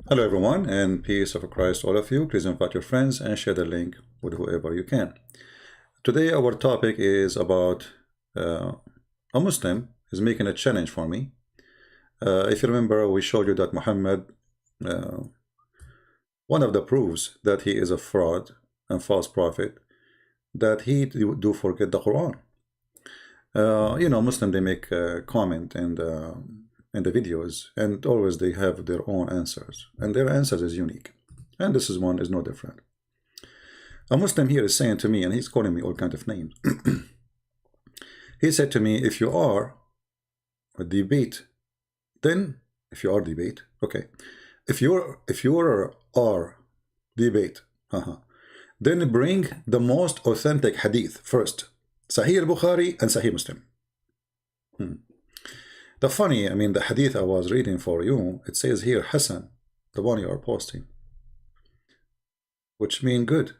Hello everyone, and peace of Christ all of you. Please invite your friends and share the link with whoever you can. Today our topic is about a Muslim is making a challenge for me. If you remember, we showed you that Muhammad, one of the proofs that he is a fraud and false prophet, that he do forget the Quran. Muslim, they make a comment in the videos, and always they have their own answers, and their answers is unique, and this is one is no different. A Muslim here is saying to me, and he's calling me all kinds of names. He said to me, if you are a debate, then if you are debate, okay, if you are debate, then bring the most authentic hadith first, Sahih al-Bukhari and Sahih Muslim. The funny, the hadith I was reading for you, it says here Hassan, the one you are posting, which mean good.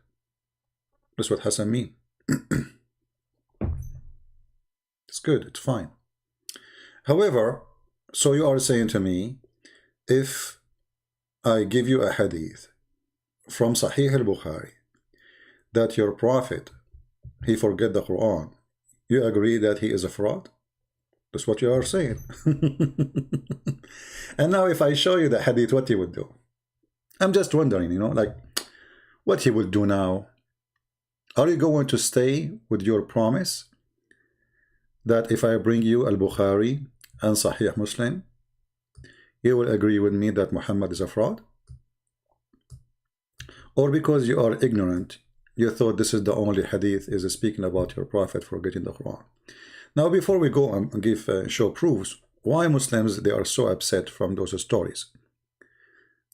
That's what Hassan mean. It's good, it's fine. However, so you are saying to me, if I give you a hadith from Sahih al-Bukhari, that your prophet, he forget the Quran, you agree that he is a fraud? That's what you are saying. And now if I show you the hadith, what he would do? I'm just wondering, like what he will do now. Are you going to stay with your promise that if I bring you Al-Bukhari and Sahih Muslim, you will agree with me that Muhammad is a fraud? Or because you are ignorant, you thought this is the only hadith is speaking about your prophet forgetting the Quran? Now, before we go and give show proofs, why Muslims, they are so upset from those stories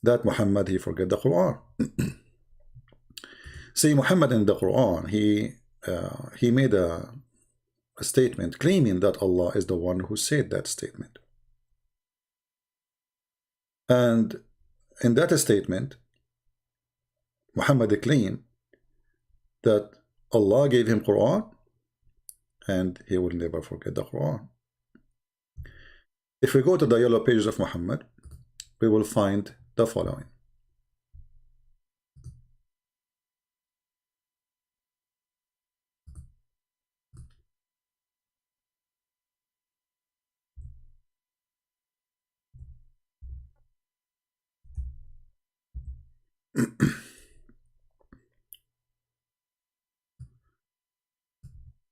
that Muhammad, he forget the Quran. See, Muhammad in the Quran, he made a statement claiming that Allah is the one who said that statement. And in that statement, Muhammad claimed that Allah gave him Quran and he will never forget the Quran. If we go to the yellow pages of Muhammad, we will find the following.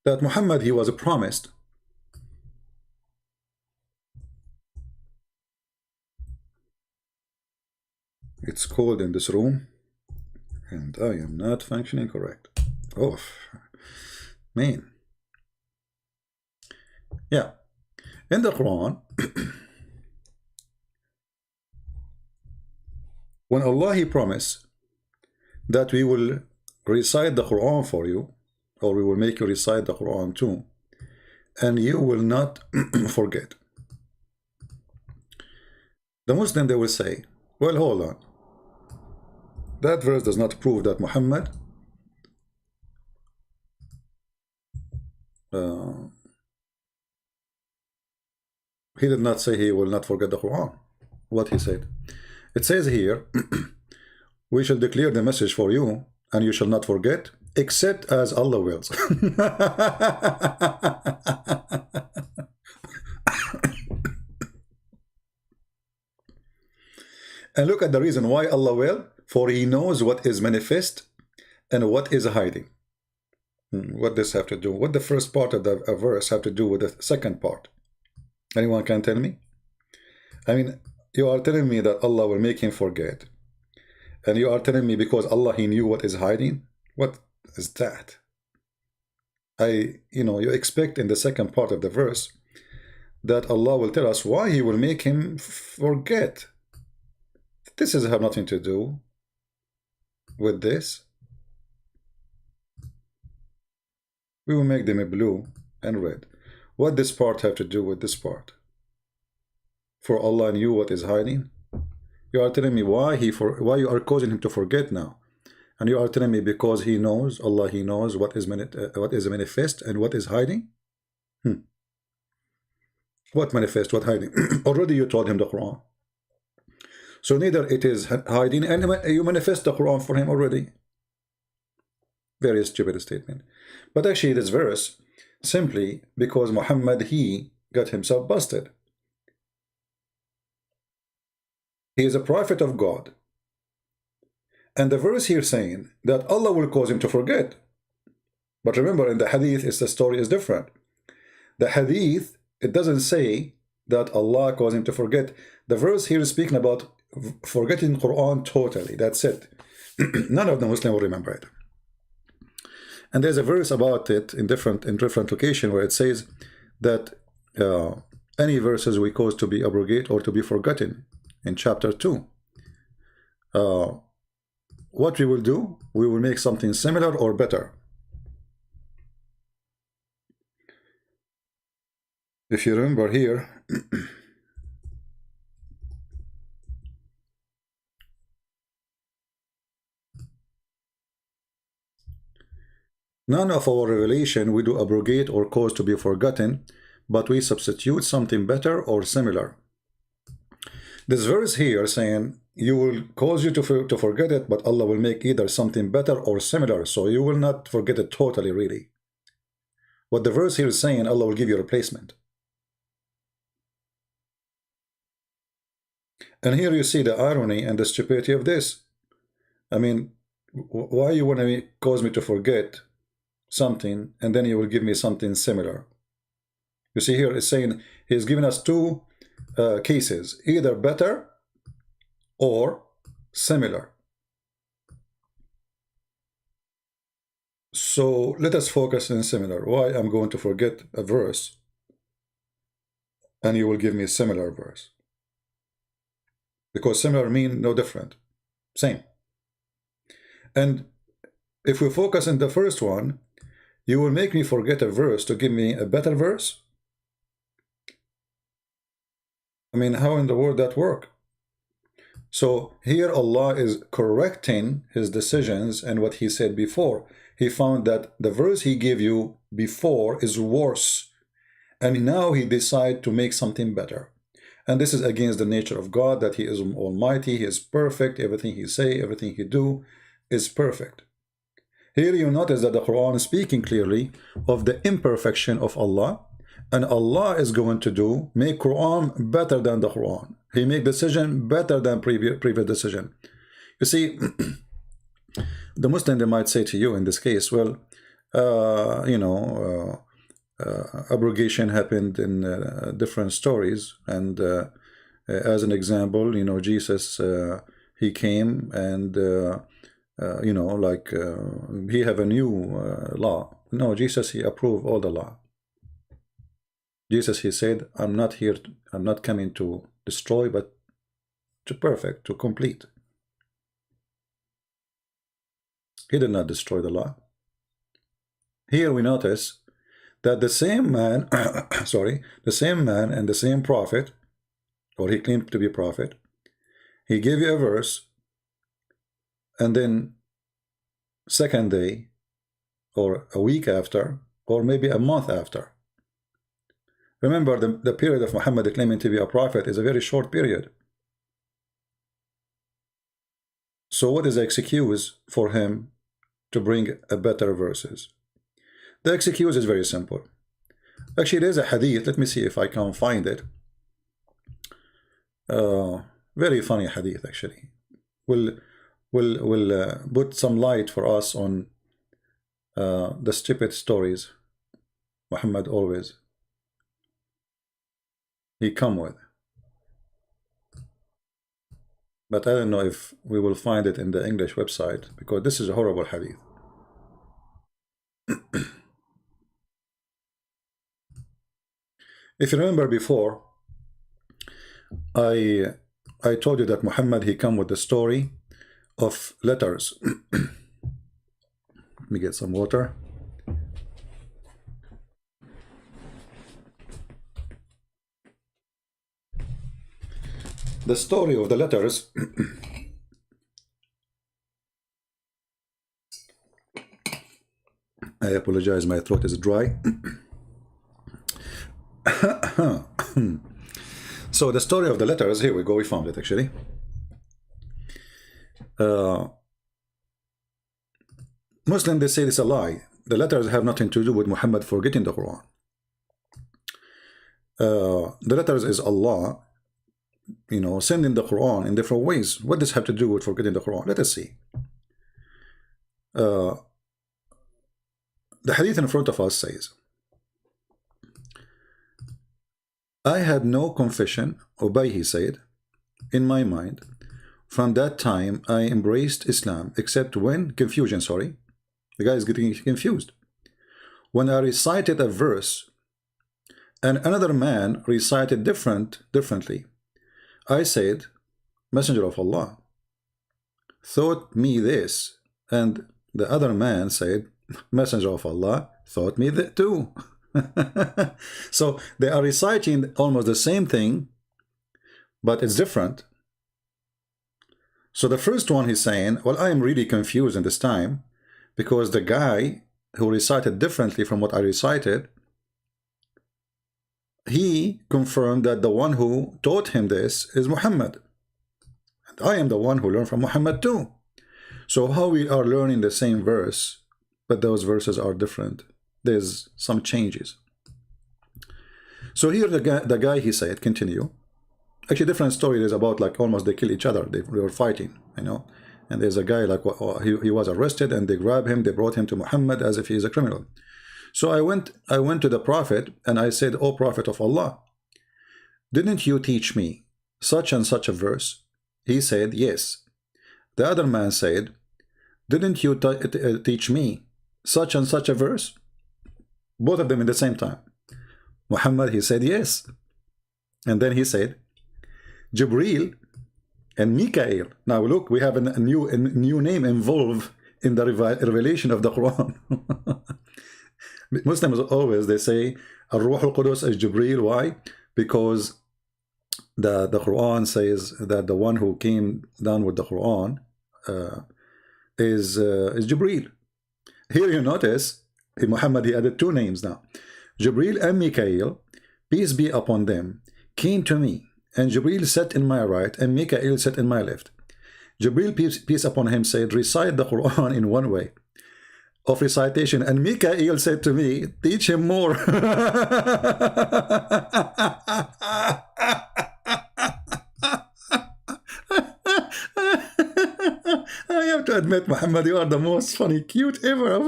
That Muhammad, he was promised it's cold in this room and I am not functioning correct. Oh man. Yeah, in the Quran, when Allah, he promised that we will recite the Quran for you, or we will make you recite the Quran too, and you will not forget. The Muslim, they will say, well, hold on, that verse does not prove that Muhammad he did not say he will not forget the Quran. What he said, it says here, we shall declare the message for you and you shall not forget, except as Allah wills. And look at the reason why Allah will, for he knows what is manifest and what is hiding. What does have to do? What the first part of the verse have to do with the second part? Anyone can tell me? You are telling me that Allah will make him forget, and you are telling me because Allah, he knew what is hiding? What is that? You expect in the second part of the verse that Allah will tell us why he will make him forget. This has nothing to do with this. We will make them a blue and red. What this part have to do with this part? For Allah knew what is hiding. You are telling me why you are causing him to forget now, and you are telling me because he knows, Allah, he knows what is manifest and what is hiding. What manifest, what hiding? Already you told him the Quran. So neither it is hiding, and you manifest the Quran for him already. Very stupid statement. But actually this verse, simply because Muhammad, he got himself busted. He is a prophet of God. And the verse here saying that Allah will cause him to forget. But remember, in the hadith, the story is different. The hadith, it doesn't say that Allah caused him to forget. The verse here is speaking about forgetting Quran totally. That's it. None of the Muslims will remember it. And there's a verse about it in different location where it says that any verses we cause to be abrogate or to be forgotten in chapter 2. What we will do, we will make something similar or better. If you remember here, none of our revelation we do abrogate or cause to be forgotten, but we substitute something better or similar. This verse here saying you will cause you to forget it, but Allah will make either something better or similar, so you will not forget it totally, really. What the verse here is saying, Allah will give you a replacement. And here you see the irony and the stupidity of this. I mean, why you want to cause me to forget something and then you will give me something similar? You see here it's saying he's giving us two cases, either better or similar. So let us focus on similar. Why I'm going to forget a verse and you will give me a similar verse? Because similar mean no different, same. And if we focus on the first one, you will make me forget a verse to give me a better verse? I mean, how in the world that work? So here Allah is correcting his decisions and what he said before. He found that the verse he gave you before is worse, and now he decided to make something better. And this is against the nature of God, that he is almighty, he is perfect, everything he say, everything he do is perfect. Here you notice that the Quran is speaking clearly of the imperfection of Allah, and Allah is going to make Quran better than the Quran. He make decision better than previous decision. You see, the Muslim, they might say to you in this case, well, abrogation happened in different stories, and as an example, Jesus, he came and he have a new law. No, Jesus, he approved all the law. Jesus, he said, I'm not coming to destroy, but to perfect, to complete. He did not destroy the law. Here we notice that the same man, the same man and the same prophet, or he claimed to be prophet, he gave you a verse, and then second day, or a week after, or maybe a month after. Remember, the period of Muhammad claiming to be a prophet is a very short period. So what is the excuse for him to bring a better verses? The excuse is very simple. Actually, there's a hadith. Let me see if I can find it. Very funny hadith, actually. Will put some light for us on the stupid stories Muhammad always he come with. But I don't know if we will find it in the English website, because this is a horrible hadith. If you remember before, I told you that Muhammad, he come with the story of letters. Let me get some water. The story of the letters I apologize, my throat is dry. So the story of the letters, here we go, we found it actually. Uh, Muslims, they say it's a lie. The letters have nothing to do with Muhammad forgetting the Quran. The letters is Allah, you know, sending the Quran in different ways. What does have to do with forgetting the Quran? Let us see. The hadith in front of us says, I had no confession, Ubay, he said, in my mind. From that time, I embraced Islam, except when, confusion, sorry. The guy is getting confused. When I recited a verse, and another man recited differently, I said, Messenger of Allah, thought me this, and the other man said, Messenger of Allah, thought me that too. So they are reciting almost the same thing, but it's different. So the first one he's saying, well, I am really confused in this time, because the guy who recited differently from what I recited, he confirmed that the one who taught him this is Muhammad. And I am the one who learned from Muhammad too. So how we are learning the same verse, but those verses are different. There's some changes. So here the guy he said, continue. Actually, different story is about like almost they kill each other. They were fighting, you know. And there's a guy like he was arrested, and they grab him. They brought him to Muhammad as if he is a criminal. So I went to the Prophet and I said, "O Prophet of Allah, didn't you teach me such and such a verse?" He said, "Yes." The other man said, "Didn't you teach me such and such a verse?" Both of them in the same time. Muhammad, he said, "Yes." And then he said, Jibril and Mikael. Now look, we have a new name involved in the revelation of the Quran. Muslims always, they say, Ar-Ruh al-Qudus is Jibril. Why? Because the Quran says that the one who came down with the Quran is Jibril. Here you notice, Muhammad, he added two names now. Jibril and Mikael, peace be upon them, came to me. And Jibril sat in my right, and Mikael sat in my left. Jibril, peace upon him, said, recite the Quran in one way of recitation. And Mikael said to me, teach him more. I have to admit, Muhammad, you are the most funny, cute ever.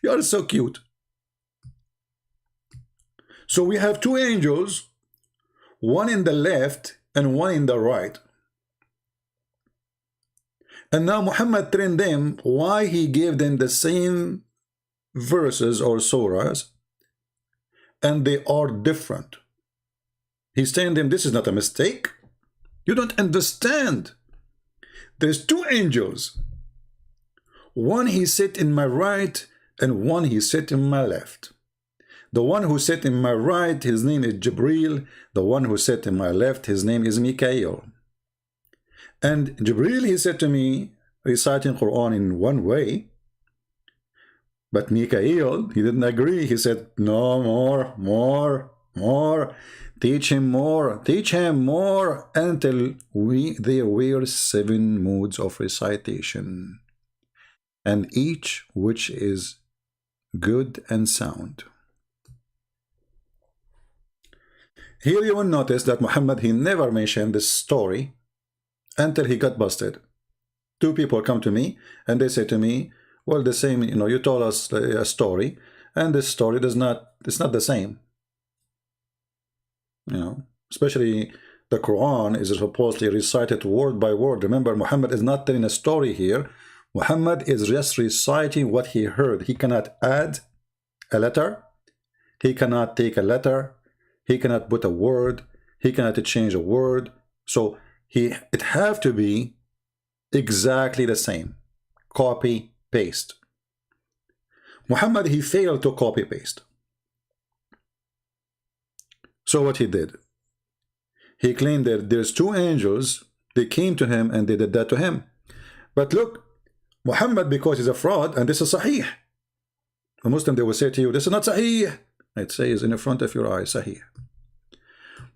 You are so cute. So we have two angels, one in the left and one in the right. And now Muhammad trained them why he gave them the same verses or surahs, and they are different. He's telling them this is not a mistake. You don't understand. There's two angels. One he sit in my right and one he sit in my left. The one who sat in my right, his name is Jibril. The one who sat in my left, his name is Mikael. And Jibril, he said to me, reciting Quran in one way. But Mikael, he didn't agree. He said, no, more. Teach him more until there were 7 modes of recitation, and each which is good and sound. Here you will notice that Muhammad, he never mentioned this story until he got busted. 2 people come to me and they say to me, well, the same, you know, you told us a story, and this story it's not the same. You know, especially the Quran is supposedly recited word by word. Remember, Muhammad is not telling a story here. Muhammad is just reciting what he heard. He cannot add a letter. He cannot take a letter. He cannot put a word. He cannot change a word. So it have to be exactly the same. Copy, paste. Muhammad, he failed to copy paste. So what he did? He claimed that there's 2 angels. They came to him and they did that to him. But look, Muhammad, because he's a fraud, and this is Sahih. A Muslim, they will say to you, this is not Sahih. It says in the front of your eye, Sahih.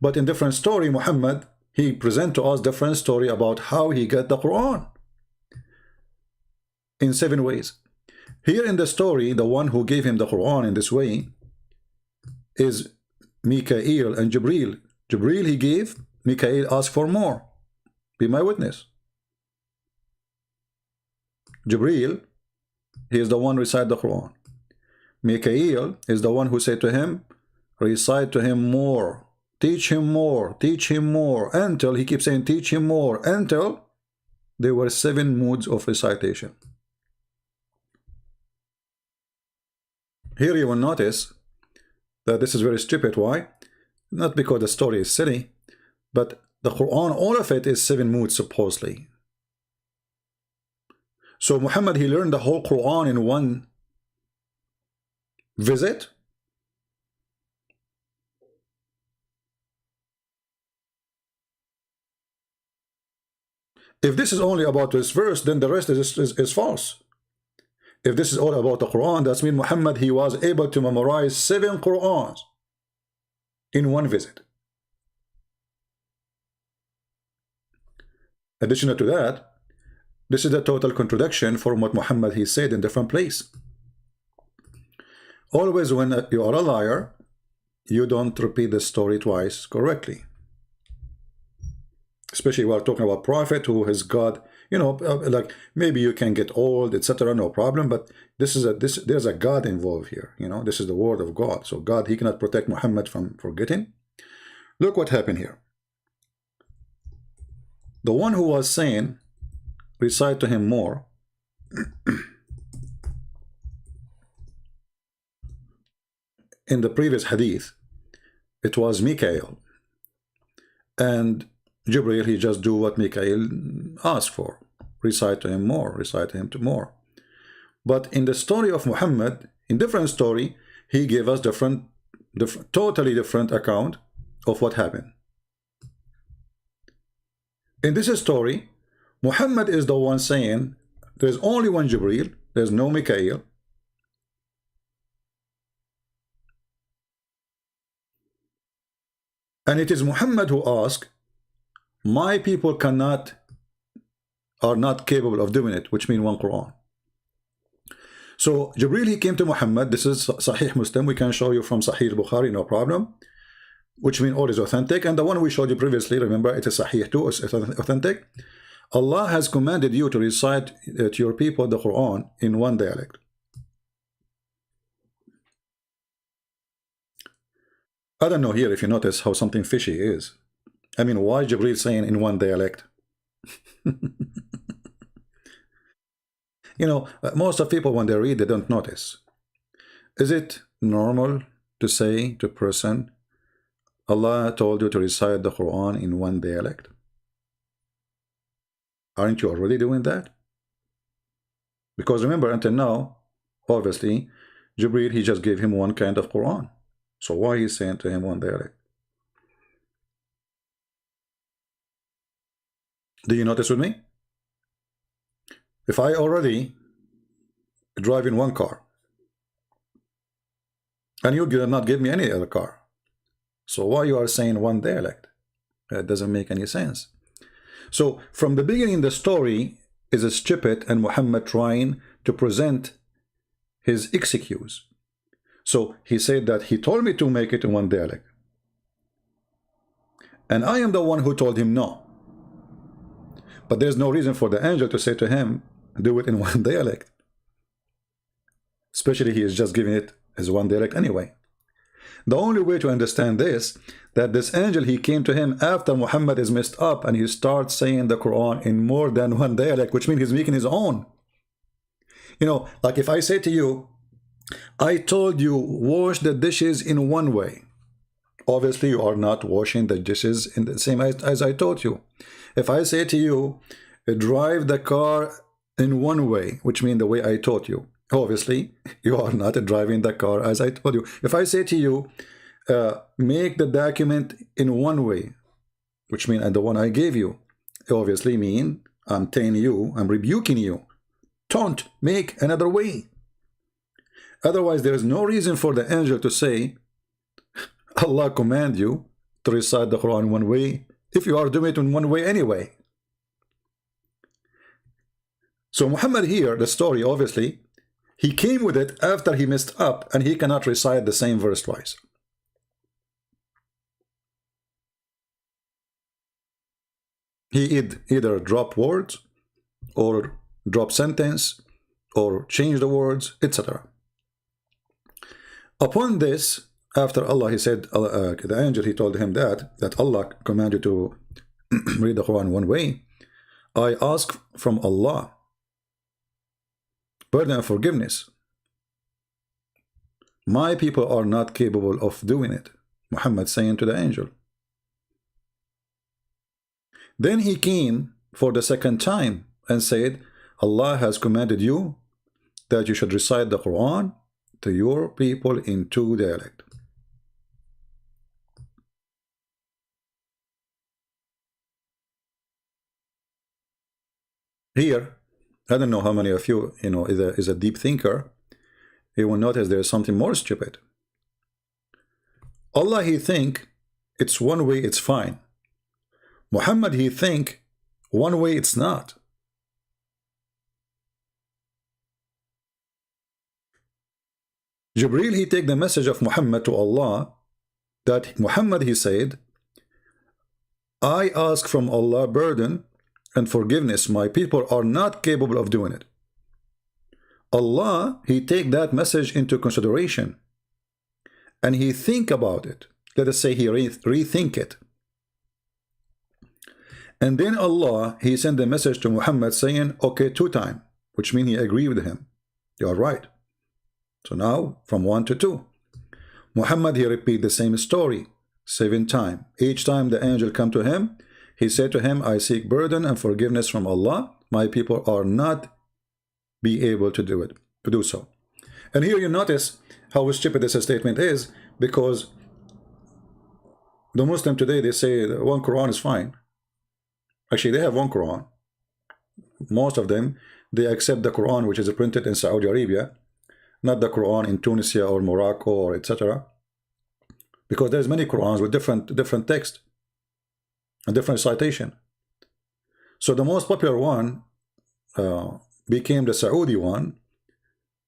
But in different story, Muhammad, he present to us different story about how he got the Quran in 7 ways. Here in the story, the one who gave him the Quran in this way is Mikael and Jibril. Jibril he gave, Mikael asked for more. Be my witness. Jibril, he is the one who recited the Quran. Mikael is the one who said to him, recite to him more, teach him more, teach him more, until he keeps saying teach him more, until there were 7 moods of recitation. Here you will notice that this is very stupid. Why? Not because the story is silly, but the Quran, all of it is 7 moods supposedly. So Muhammad, he learned the whole Quran in one visit. If this is only about this verse, then the rest is false. If this is all about the Quran, that means Muhammad, he was able to memorize 7 Qurans in one visit. Additional to that, this is a total contradiction from what Muhammad he said in different place. Always when you are a liar, you don't repeat the story twice correctly. Especially we are talking about prophet who has God, you know, like maybe you can get old, etc. No problem, but there's a God involved here. You know, this is the word of God. So God, he cannot protect Muhammad from forgetting. Look what happened here. The one who was saying, recite to him more, in the previous hadith, it was Mikael. And Jibril, he just do what Mikael asked for. Recite to him more, recite to him to more. But in the story of Muhammad, in different story, he gave us totally different account of what happened. In this story, Muhammad is the one saying, there's only one Jibril, there's no Mikael. And it is Muhammad who asked, my people are not capable of doing it, which means one Quran. So Jibril, he came to Muhammad. This is Sahih Muslim. We can show you from Sahih Bukhari, no problem. Which means all is authentic. And the one we showed you previously, remember, it is Sahih too, it's authentic. Allah has commanded you to recite to your people the Quran in one dialect. I don't know here if you notice how something fishy is. I mean, why Jibril saying in one dialect? You know, most of people when they read, they don't notice. Is it normal to say to a person, Allah told you to recite the Quran in one dialect? Aren't you already doing that? Because remember, until now, obviously, Jibril, he just gave him one kind of Quran. So why is saying to him one dialect? Do you notice with me? If I already drive in one car, and you did not give me any other car, so why you are saying one dialect? That doesn't make any sense. So from the beginning, the story is a stupid and Muhammad trying to present his excuse. So he said that he told me to make it in one dialect. And I am the one who told him no. But there's no reason for the angel to say to him, do it in one dialect. Especially he is just giving it as one dialect anyway. The only way to understand this, that this angel, he came to him after Muhammad is messed up and he starts saying the Quran in more than one dialect, which means he's making his own. You know, like if I say to you, I told you wash the dishes in one way. Obviously, you are not washing the dishes in the same as I taught you. If I say to you, drive the car in one way, which means the way I taught you, obviously, you are not driving the car as I told you. If I say to you, make the document in one way, which means the one I gave you, obviously mean I'm telling you, I'm rebuking you. Don't make another way. Otherwise, there is no reason for the angel to say, Allah command you to recite the Quran one way if you are doing it in one way anyway? So Muhammad here, the story, obviously, he came with it after he messed up, and he cannot recite the same verse twice. He either drop words, or drop sentence, or change the words, etc. Upon this, after Allah, he said, the angel, he told him that Allah commanded to read the Quran one way. I ask from Allah pardon and forgiveness. My people are not capable of doing it. Muhammad saying to the angel. Then he came for the second time and said, Allah has commanded you that you should recite the Quran to your people in two dialects. Here, I don't know how many of you, is a deep thinker. You will notice there is something more stupid. Allah, he think it's one way, it's fine. Muhammad, he think one way, it's not. Jibreel, he take the message of Muhammad to Allah, that Muhammad, he said, I ask from Allah burden and forgiveness. My people are not capable of doing it. Allah, he take that message into consideration, and he think about it. Let us say he rethink it. And then Allah, he sent the message to Muhammad saying, okay, 2 times, which means he agreed with him. You are right. So now, from 1 to 2. Muhammad, he repeat the same story 7 times. Each time the angel come to him, he said to him, I seek pardon and forgiveness from Allah. My people are not be able to do so. And here you notice how stupid this statement is, because the Muslim today, they say one Quran is fine. Actually, they have one Quran. Most of them, they accept the Quran which is printed in Saudi Arabia, not the Quran in Tunisia or Morocco or etc. Because there's many Qurans with different text and different citation. So the most popular one became the Saudi one,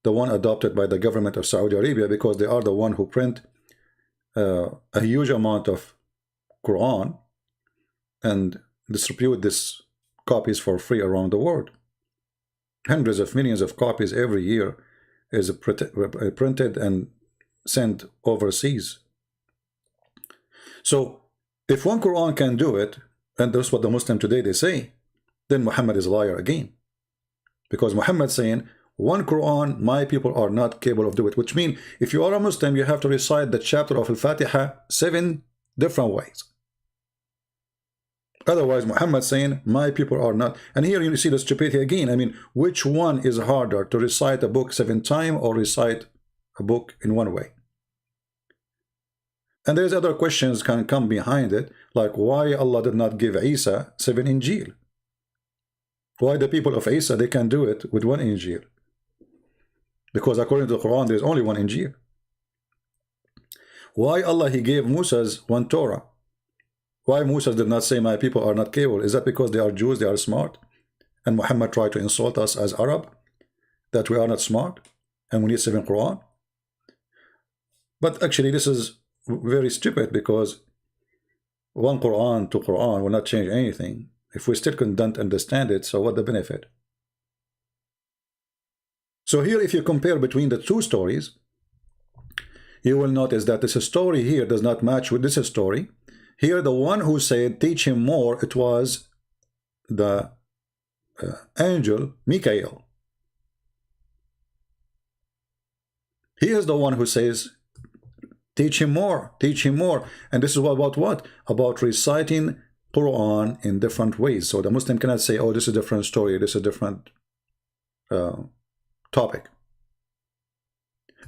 the one adopted by the government of Saudi Arabia, because they are the one who print a huge amount of Quran and distribute these copies for free around the world. Hundreds of millions of copies every year is printed and sent overseas. So if one Quran can do it, and that's what the Muslim today they say, then Muhammad is a liar again. Because Muhammad saying, one Quran, my people are not capable of doing it, which means if you are a Muslim, you have to recite the chapter of Al-Fatiha 7 different ways. Otherwise, Muhammad saying, my people are not. And here you see the stupidity again. I mean, which one is harder, to recite a book 7 times or recite a book in one way? And there's other questions can come behind it, like why Allah did not give Isa 7 Injil? Why the people of Isa, they can do it with 1 Injil? Because according to the Quran, there's only 1 Injil. Why Allah, he gave Moses 1 Torah? Why Musa did not say, my people are not capable? Is that because they are Jews, they are smart? And Muhammad tried to insult us as Arab, that we are not smart, and we need 7 Quran? But actually, this is very stupid, because 1 Quran to Quran will not change anything. If we still don't understand it, so what the benefit? So here, if you compare between the 2 stories, you will notice that this story here does not match with this story. Here, the one who said, teach him more, it was the angel Michael. He is the one who says, teach him more, teach him more. And this is about what? About reciting Quran in different ways. So the Muslim cannot say, oh, this is a different story, this is a different topic.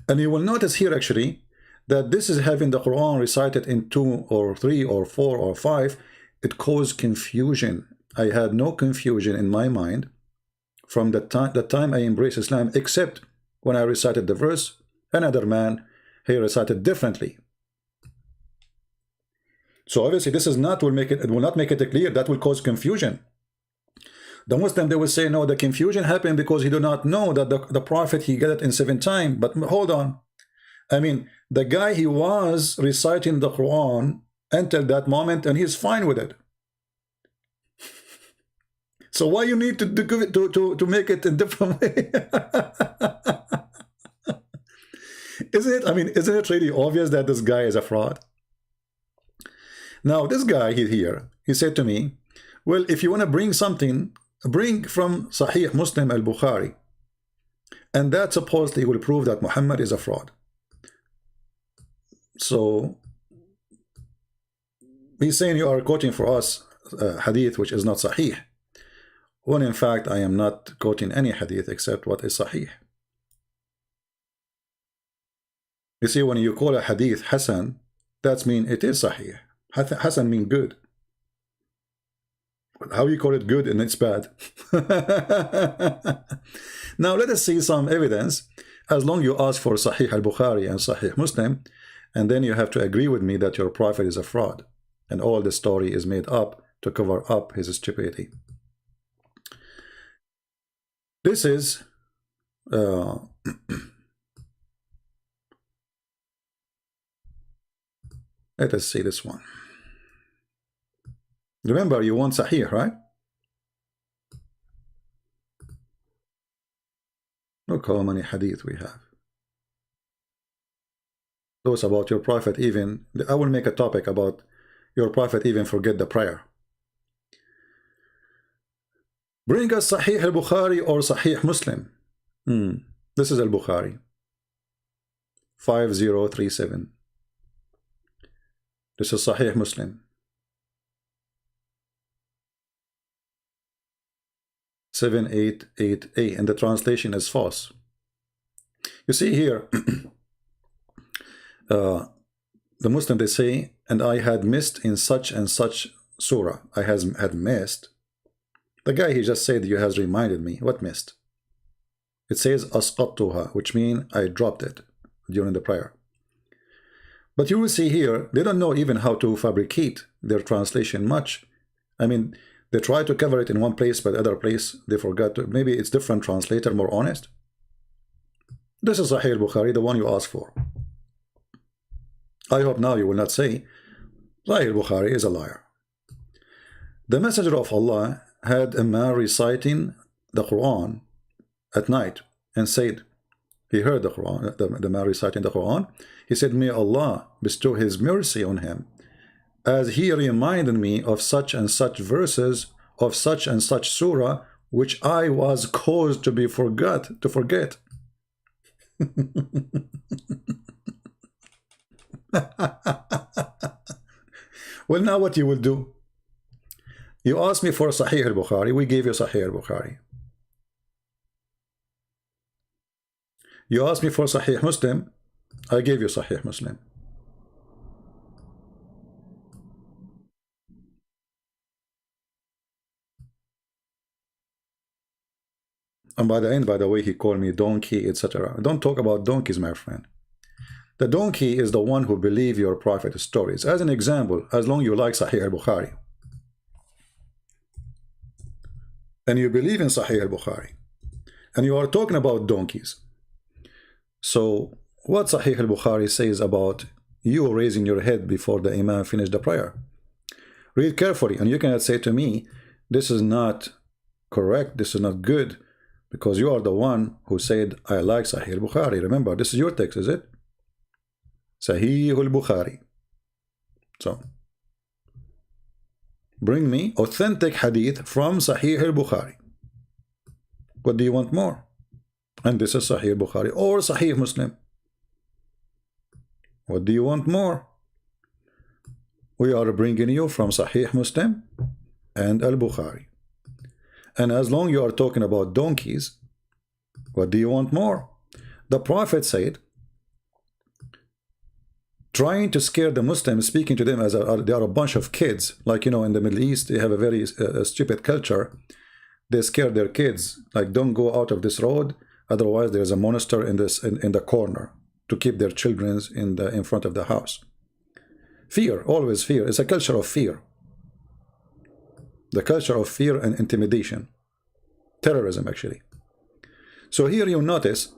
And you will notice here actually that this is having the Quran recited in 2 or 3 or 4 or 5. It caused confusion. I had no confusion in my mind from the time I embraced Islam, except when I recited the verse. Another man, he recited differently. So obviously this is not it will not make it clear. That will cause confusion. The Muslim, they will say, no, the confusion happened because he do not know that the Prophet, he got it in 7 times. But hold on. I mean, the guy, he was reciting the Quran until that moment, and he's fine with it. So why you need to give it to make it a different way? Isn't it? I mean, isn't it really obvious that this guy is a fraud? Now, this guy here, he said to me, well, if you want to bring something, bring from Sahih Muslim al-Bukhari, and that supposedly will prove that Muhammad is a fraud. So he's saying you are quoting for us hadith which is not Sahih, when in fact I am not quoting any hadith except what is Sahih. You see, when you call a hadith Hasan, that means it is Sahih. Hasan means good. How you call it good and it's bad? Now let us see some evidence. As long you ask for Sahih al-Bukhari and Sahih Muslim, and then you have to agree with me that your prophet is a fraud, and all the story is made up to cover up his stupidity. This is let us see this one. Remember, you want Sahih, right? Look how many hadith we have. Those about your prophet, even I will make a topic about your prophet even forget the prayer. Bring us Sahih al-Bukhari or Sahih Muslim. This is al-Bukhari 5037. This is Sahih Muslim 7888, and the translation is false. You see here, the Muslim, they say, and I had missed in such and such surah. I had missed. The guy, he just said, you has reminded me. What missed? It says asqattuha, which means I dropped it during the prayer. But you will see here, they don't know even how to fabricate their translation much. I mean, they try to cover it in one place, but other place they forgot to. Maybe it's different translator, more honest. This is Sahih al-Bukhari, the one you asked for. I hope now you will not say Sahih al-Bukhari is a liar. The Messenger of Allah had a man reciting the Quran at night and said, he heard the Quran, the man reciting the Quran. He said, may Allah bestow his mercy on him, as he reminded me of such and such verses of such and such surah, which I was caused to forget. Well, now what you will do? You asked me for Sahih al-Bukhari, we gave you Sahih al-Bukhari. You asked me for Sahih Muslim, I gave you Sahih Muslim. And by the end, by the way, he called me donkey, etc. Don't talk about donkeys, my friend. The donkey is the one who believes your prophet's stories. As an example, as long you like Sahih al-Bukhari, and you believe in Sahih al-Bukhari, and you are talking about donkeys. So what Sahih al-Bukhari says about you raising your head before the Imam finished the prayer? Read carefully, and you cannot say to me, this is not correct, this is not good, because you are the one who said, I like Sahih al-Bukhari. Remember, this is your text, is it? Sahih al-Bukhari. So, bring me authentic hadith from Sahih al-Bukhari. What do you want more? And this is Sahih al-Bukhari or Sahih Muslim. What do you want more? We are bringing you from Sahih Muslim and al-Bukhari. And as long you are talking about donkeys, what do you want more? The Prophet said, trying to scare the Muslims, speaking to them as they are a bunch of kids. Like, you know, in the Middle East, they have a very stupid culture. They scare their kids, like, don't go out of this road, otherwise there's a monster in the corner, to keep their children in front of the house. Fear, always fear. It's a culture of fear. The culture of fear and intimidation. Terrorism, actually. So here you notice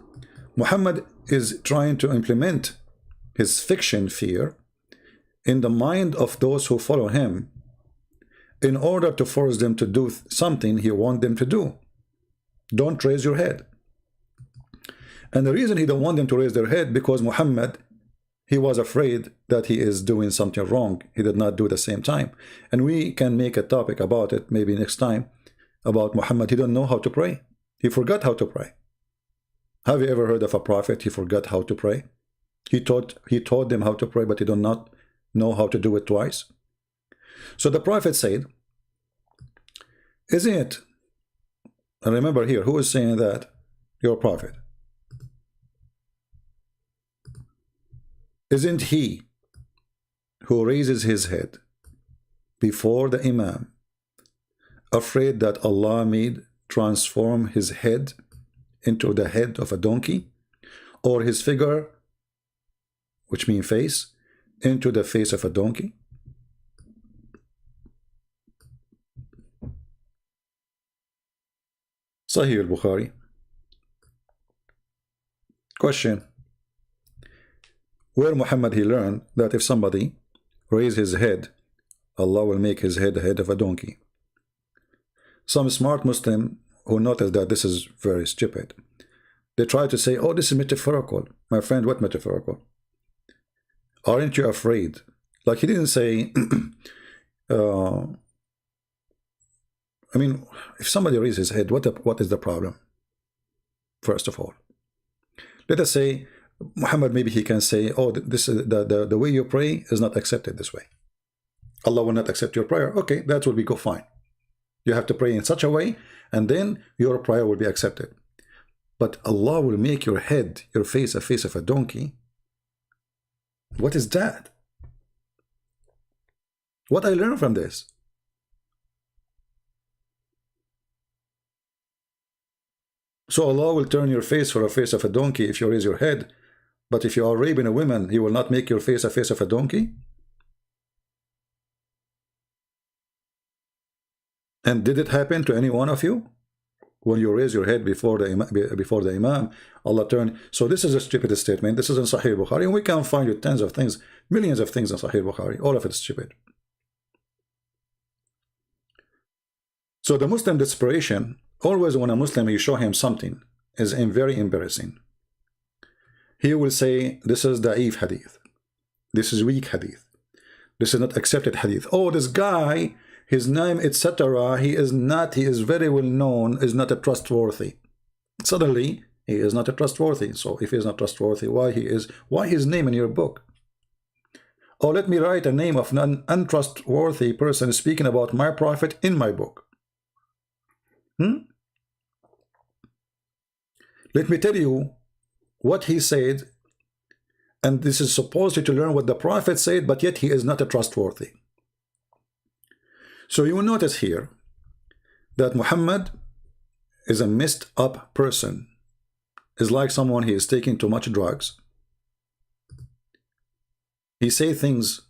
Muhammad is trying to implement his fiction fear in the mind of those who follow him in order to force them to do something he wants them to do. Don't raise your head. And the reason he don't want them to raise their head, because Muhammad, he was afraid that he is doing something wrong. He did not do it at the same time. And we can make a topic about it maybe next time, about Muhammad. He don't know how to pray. He forgot how to pray. Have you ever heard of a prophet he forgot how to pray? He taught them how to pray, but he did not know how to do it twice. So the prophet said, isn't it? And remember here, who is saying that? Your prophet. Isn't he who raises his head before the Imam afraid that Allah may transform his head into the head of a donkey, or his figure, which means face, into the face of a donkey? Sahih al-Bukhari. Question: where Muhammad he learned that if somebody raise his head, Allah will make his head the head of a donkey? Some smart Muslim who notice that this is very stupid, they try to say, oh, this is metaphorical. My friend, what metaphorical? Aren't you afraid? Like he didn't say, I mean, if somebody raises his head, what is the problem? First of all, let us say Muhammad, maybe he can say, oh, this is the way you pray is not accepted this way. Allah will not accept your prayer. Okay, that will be go fine. You have to pray in such a way, and then your prayer will be accepted. But Allah will make your head, your face, a face of a donkey. What is that? What I learned from this? So Allah will turn your face for a face of a donkey if you raise your head, but if you are raping a woman, He will not make your face a face of a donkey? And did it happen to any one of you? When you raise your head before the Imam, Allah turned. So this is a stupid statement. This is in Sahih Bukhari, and we can find you tens of things, millions of things in Sahih Bukhari. All of it is stupid. So the Muslim desperation, always when a Muslim, you show him something, is very embarrassing. He will say, this is da'if hadith. This is weak hadith. This is not accepted hadith. Oh, this guy, his name, etc., he is very well known, is not a trustworthy. Suddenly, he is not a trustworthy. So if he is not trustworthy, why his name in your book? Or let me write a name of an untrustworthy person speaking about my prophet in my book. Let me tell you what he said, and this is supposed to learn what the prophet said, but yet he is not a trustworthy. So you will notice here that Muhammad is a messed up person. Is like someone he is taking too much drugs. He say things,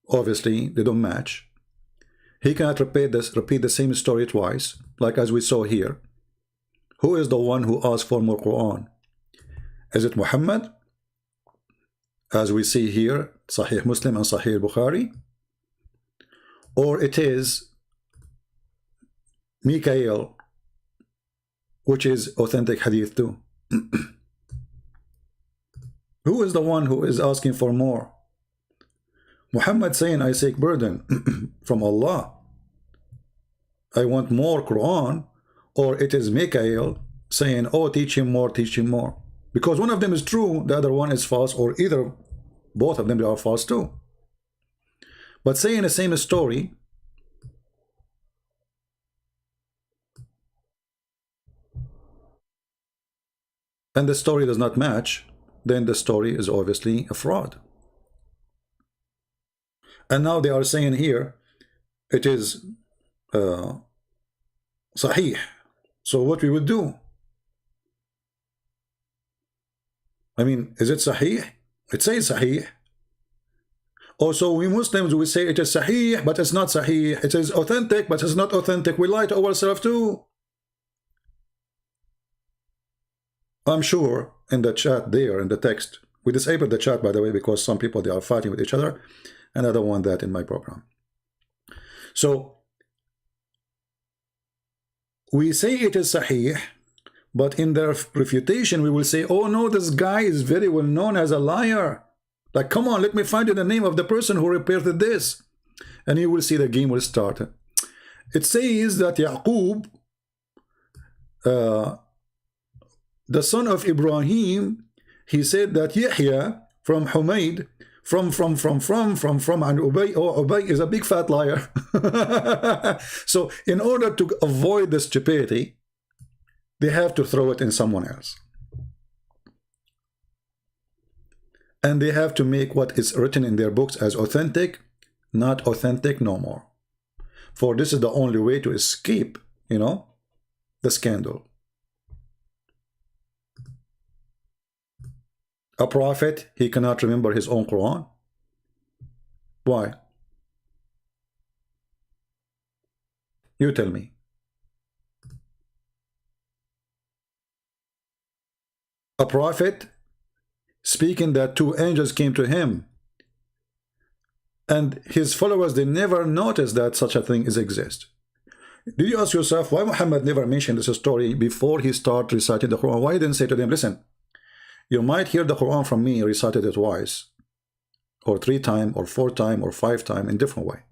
obviously they don't match. He cannot repeat the same story twice, like as we saw here. Who is the one who asked for more Quran? Is it Muhammad? As we see here, Sahih Muslim and Sahih Bukhari? Or it is Mikael, which is authentic hadith too. Who is the one who is asking for more? Muhammad saying, I seek burden from Allah. I want more Quran. Or it is Mikael saying, oh, teach him more, teach him more. Because one of them is true, the other one is false, or either both of them are false too. But saying the same story, and the story does not match, then the story is obviously a fraud. And now they are saying here, it is Sahih. So what we would do? I mean, is it Sahih? It says Sahih. Also, we Muslims, we say it is sahih, but it's not sahih. It is authentic, but it's not authentic. We lie to ourselves too. I'm sure in the chat there, in the text, we disabled the chat, by the way, because some people, they are fighting with each other, and I don't want that in my program. So, we say it is sahih, but in the refutation, we will say, oh no, this guy is very well known as a liar. Like, come on, let me find you the name of the person who reported this. And you will see the game will start. It says that Yaqub, the son of Ibrahim, he said that Yahya from Humayd, from and Ubay, oh, Ubay is a big fat liar. So in order to avoid the stupidity, they have to throw it in someone else. And they have to make what is written in their books as authentic, not authentic no more. For this is the only way to escape, you know, the scandal. A prophet, he cannot remember his own Quran. Why? You tell me. A prophet speaking that two angels came to him, and his followers, they never noticed that such a thing exists. Did you ask yourself why Muhammad never mentioned this story before he started reciting the Quran? Why he didn't say to them, listen, you might hear the Quran from me recited it twice, or 3 times, or 4 times, or 5 times in different way.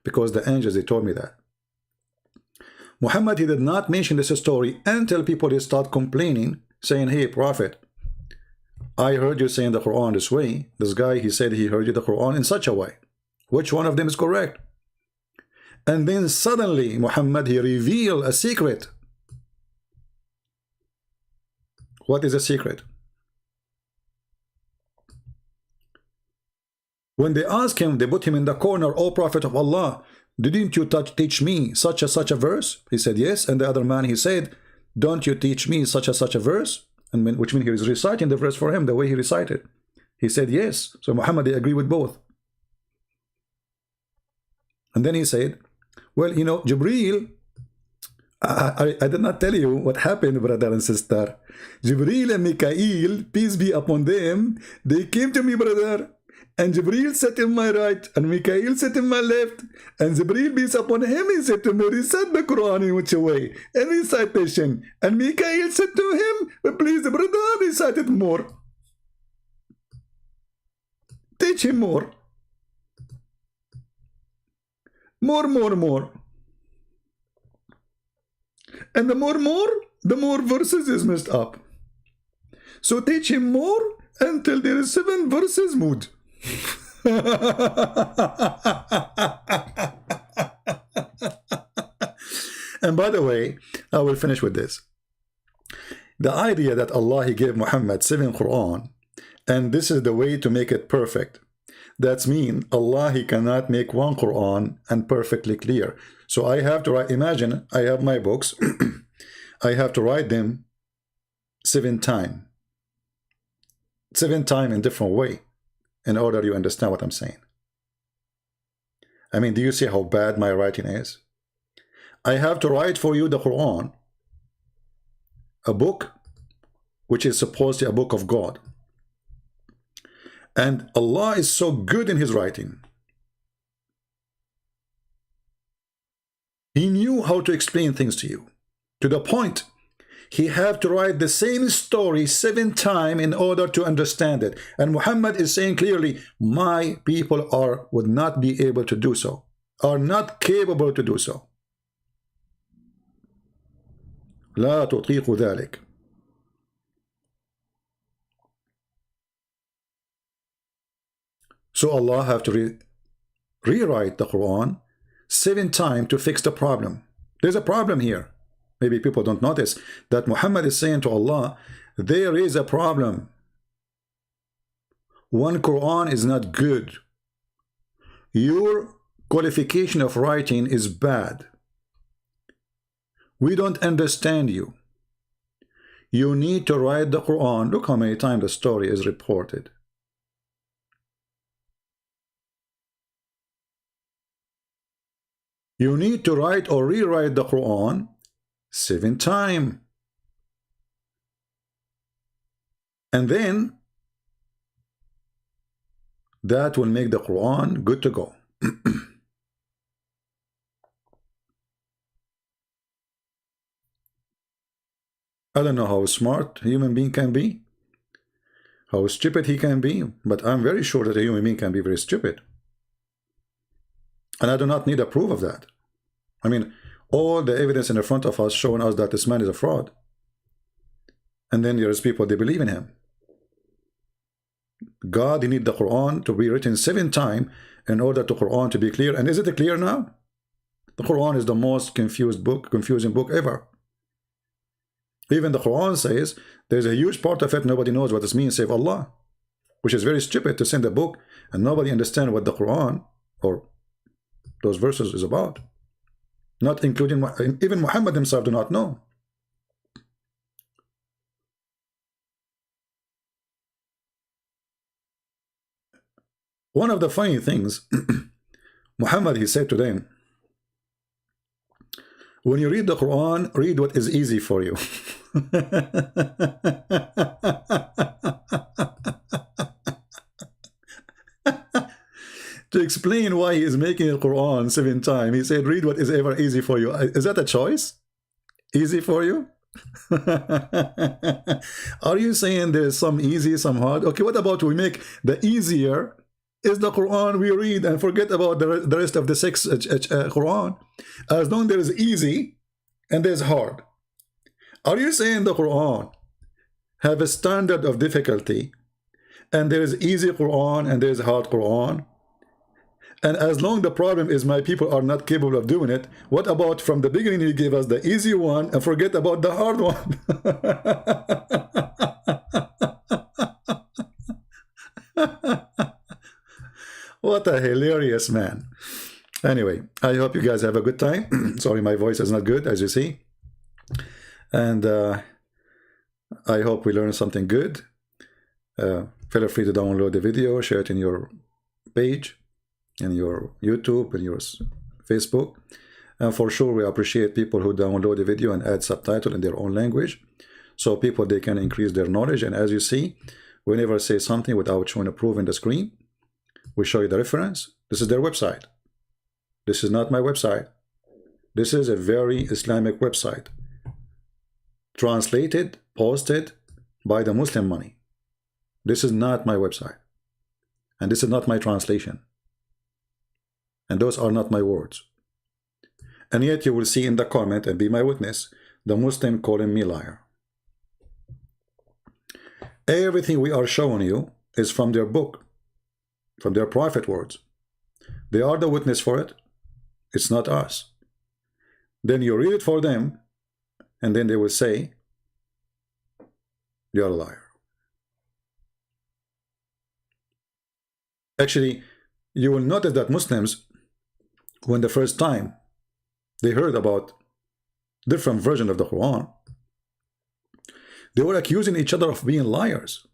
Because the angels, they told me that. Muhammad, he did not mention this story until people, they start complaining, saying, hey, prophet, I heard you saying the Quran this way. This guy, he said he heard you the Quran in such a way. Which one of them is correct? And then suddenly, Muhammad, he revealed a secret. What is a secret? When they asked him, they put him in the corner, O Prophet of Allah, didn't you teach me such a verse? He said, yes. And the other man, he said, don't you teach me such a verse? And which means he is reciting the verse for him the way he recited. He said, yes. So Muhammad, they agree with both. And then he said, well, you know, Jibreel, I did not tell you what happened, brother and sister. Jibreel and Mikael, peace be upon them, they came to me, brother. And Jibreel sat in my right, and Mikael sat in my left. And Jibreel, peace upon him, he said to me, recite the Quran in which way? And recitation. And Mikael said to him, but please, brother, recite it more. Teach him more. More. And the more verses is messed up. So teach him more until there is 7 verses mood. And by the way, I will finish with this. The idea that Allah, he gave Muhammad 7 Quran, and this is the way to make it perfect. That's mean Allah, he cannot make 1 Quran and perfectly clear. So I have to write, imagine I have my books, I have to write them 7 times. 7 times in different way in order you understand what I'm saying. I mean, do you see how bad my writing is? I have to write for you the Quran, a book which is supposedly a book of God. And Allah is so good in his writing. He knew how to explain things to you, to the point he had to write the same story 7 times in order to understand it. And Muhammad is saying clearly, my people would not be able to do so, are not capable to do so. لا تطيق ذلك. So Allah have to rewrite the Quran 7 times to fix the problem. There's a problem here. Maybe people don't notice that Muhammad is saying to Allah, there is a problem. 1 Quran is not good. Your qualification of writing is bad. We don't understand you. You need to write the Quran. Look how many times the story is reported. You need to write or rewrite the Quran 7 times. And then that will make the Quran good to go. I don't know how smart a human being can be, how stupid he can be, but I'm very sure that a human being can be very stupid. And I do not need a proof of that. I mean, all the evidence in the front of us showing us that this man is a fraud. And then there's people, they believe in him. God, he need the Quran to be written 7 times in order to Quran to be clear. And is it clear now? The Quran is the most confusing book ever. Even the Quran says there's a huge part of it nobody knows what this means save Allah, which is very stupid to send a book and nobody understand what the Quran or those verses is about. Not including, even Muhammad himself do not know. One of the funny things, Muhammad, he said to them, when you read the Quran, read what is easy for you. To explain why he is making the Quran 7 times, he said, read what is ever easy for you. Is that a choice? Easy for you? Are you saying there's some easy, some hard? Okay, what about we make the easier is the Quran we read and forget about the rest of the 6 Quran? As long as there is easy and there's hard. Are you saying the Quran have a standard of difficulty and there is easy Quran and there is hard Quran? And as long the problem is my people are not capable of doing it, what about from the beginning you gave us the easy one and forget about the hard one? What a hilarious man. Anyway, I hope you guys have a good time. Sorry, my voice is not good, as you see. And I hope we learned something good. Feel free to download the video, share it in your page, in your YouTube, and your Facebook. And for sure, we appreciate people who download the video and add subtitle in their own language. So people, they can increase their knowledge. And as you see, we never say something without showing a proof in the screen. We show you the reference. This is their website. This is not my website. This is a very Islamic website. Translated, posted by the Muslim money. This is not my website. And this is not my translation. And those are not my words. And yet you will see in the comment, and be my witness, the Muslim calling me liar. Everything we are showing you is from their book, from their prophet words. They are the witness for it. It's not us. Then you read it for them, and then they will say, you're a liar. Actually, you will notice that Muslims, when the first time they heard about different version of the Quran, they were accusing each other of being liars.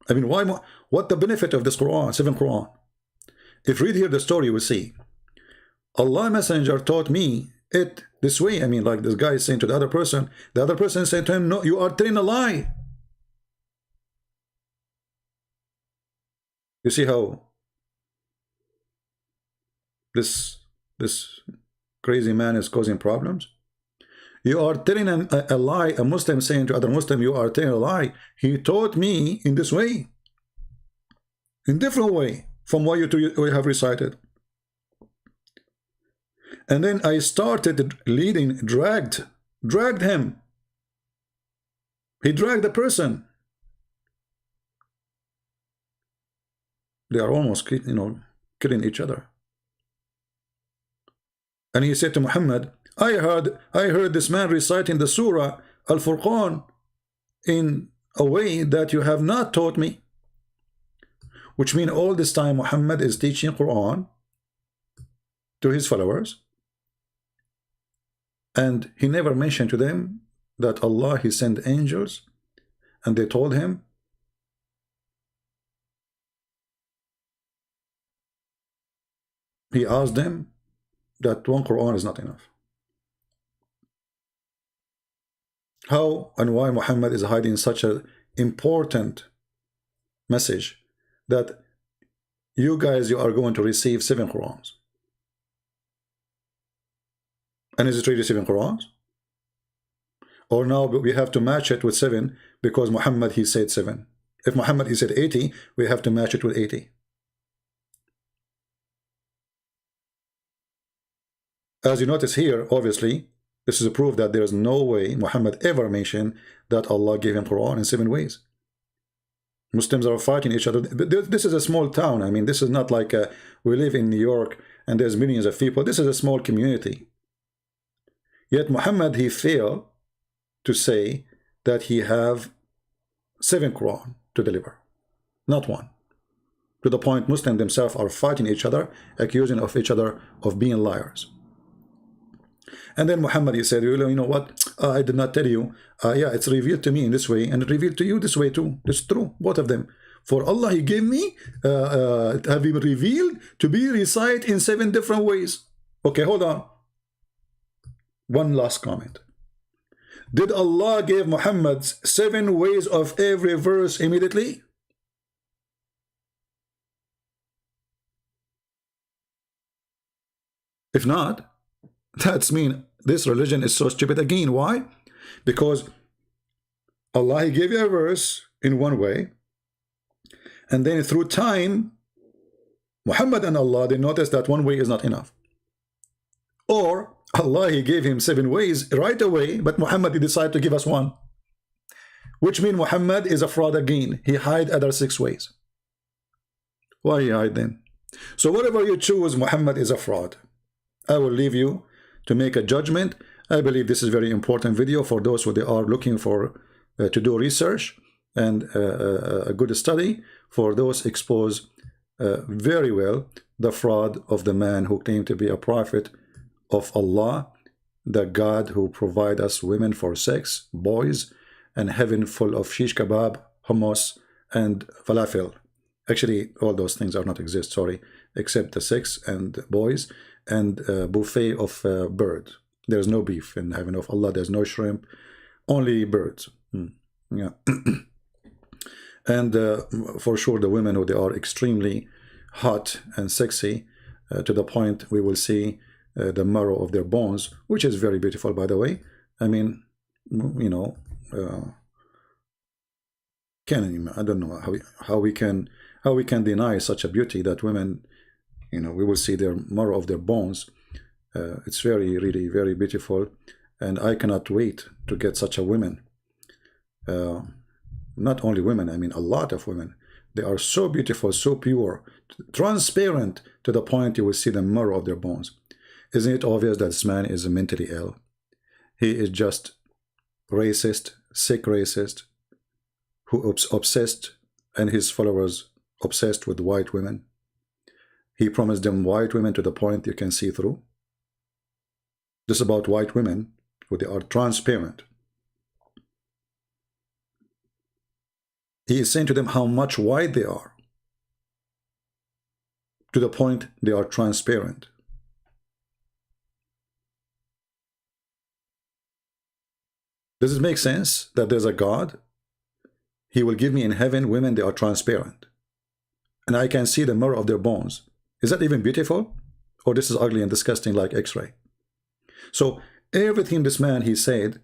I mean, why? What the benefit of this Quran, 7 Quran? If you read here the story, you will see Allah Messenger taught me it this way. I mean, like this guy is saying to the other person is saying to him, no, you are telling a lie. You see how this crazy man is causing problems? You are telling a lie, a Muslim saying to other Muslim, you are telling a lie. He taught me in this way, in different way from what you have recited. And then I started leading, dragged him. He dragged the person. They are almost, killing each other. And he said to Muhammad, I heard this man reciting the Surah Al-Furqan in a way that you have not taught me. Which means all this time Muhammad is teaching Quran to his followers. And he never mentioned to them that Allah, he sent angels, and they told him, he asked them, that one Quran is not enough. How and why Muhammad is hiding such an important message that you guys, you are going to receive 7 Qurans? And is it really 7 Qurans? Or now we have to match it with 7 because Muhammad, he said 7. If Muhammad, he said 80, we have to match it with 80. As you notice here, obviously, this is a proof that there is no way Muhammad ever mentioned that Allah gave him Quran in 7 ways. Muslims are fighting each other. This is a small town. I mean, this is not like we live in New York and there's millions of people. This is a small community. Yet Muhammad, he failed to say that he have 7 Quran to deliver, not 1. To the point Muslims themselves are fighting each other, accusing of each other of being liars. And then Muhammad, he said, you know what, I did not tell you. Yeah, it's revealed to me in this way and it revealed to you this way too. It's true, both of them. For Allah, he gave me, have been revealed to be recited in 7 different ways. Okay, hold on. One last comment. Did Allah give Muhammad 7 ways of every verse immediately? If not, that's mean this religion is so stupid again. Why? Because Allah, he gave you a verse in one way, and then through time, Muhammad and Allah, they noticed that one way is not enough. Or Allah, he gave him 7 ways right away, but Muhammad, he decided to give us 1. Which means Muhammad is a fraud again. He hide other 6 ways. Why he hide them? So whatever you choose, Muhammad is a fraud. I will leave you to make a judgment. I believe this is a very important video for those who they are looking for to do research and a good study. For those expose very well the fraud of the man who claimed to be a prophet of Allah, the God who provide us women for sex, boys, and heaven full of shish kebab, hummus, and falafel. Actually, all those things are not exist, sorry, except the sex and boys and buffet of bird. There's no beef in heaven of Allah. There's no shrimp, only birds. Yeah. And for sure, the women who they are extremely hot and sexy to the point we will see the marrow of their bones, which is very beautiful, by the way. I mean, you know, I don't know how we can deny such a beauty that women, you know, we will see their marrow of their bones. It's very, really, very beautiful, and I cannot wait to get such a woman. Not only women, I mean a lot of women. They are so beautiful, so pure, transparent to the point you will see the marrow of their bones. Isn't it obvious that this man is mentally ill? He is just racist, sick racist, who obsessed, and his followers obsessed with white women. He promised them white women to the point you can see through. This is about white women who they are transparent. He is saying to them how much white they are, to the point they are transparent. Does it make sense that there's a God? He will give me in heaven women, they are transparent, and I can see the marrow of their bones. Is that even beautiful? Or this is ugly and disgusting like X-ray? So everything this man, he said,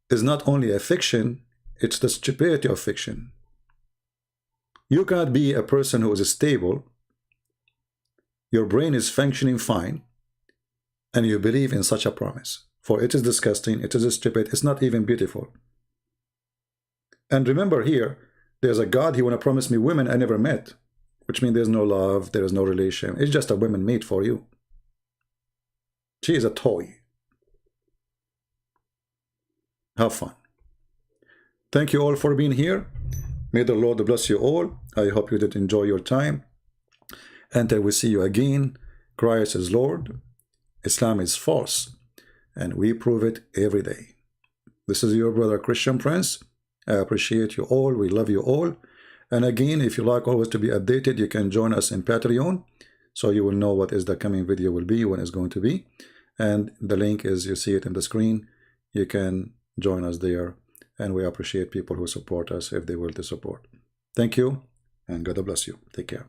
is not only a fiction, it's the stupidity of fiction. You cannot be a person who is stable, your brain is functioning fine, and you believe in such a promise. For it is disgusting, it is stupid, it's not even beautiful. And remember here, there's a God, he want to promise me women I never met, which means there's no love, there is no relation. It's just a woman made for you. She is a toy. Have fun. Thank you all for being here. May the Lord bless you all. I hope you did enjoy your time. And I will see you again. Christ is Lord. Islam is false. And we prove it every day. This is your brother Christian Prince. I appreciate you all. We love you all. And again, if you like always to be updated, you can join us in Patreon. so you will know what is the coming video will be, when it's going to be. And the link is, you see it in the screen. You can join us there, and we appreciate people who support us if they will to support. Thank you, and God bless you. Take care.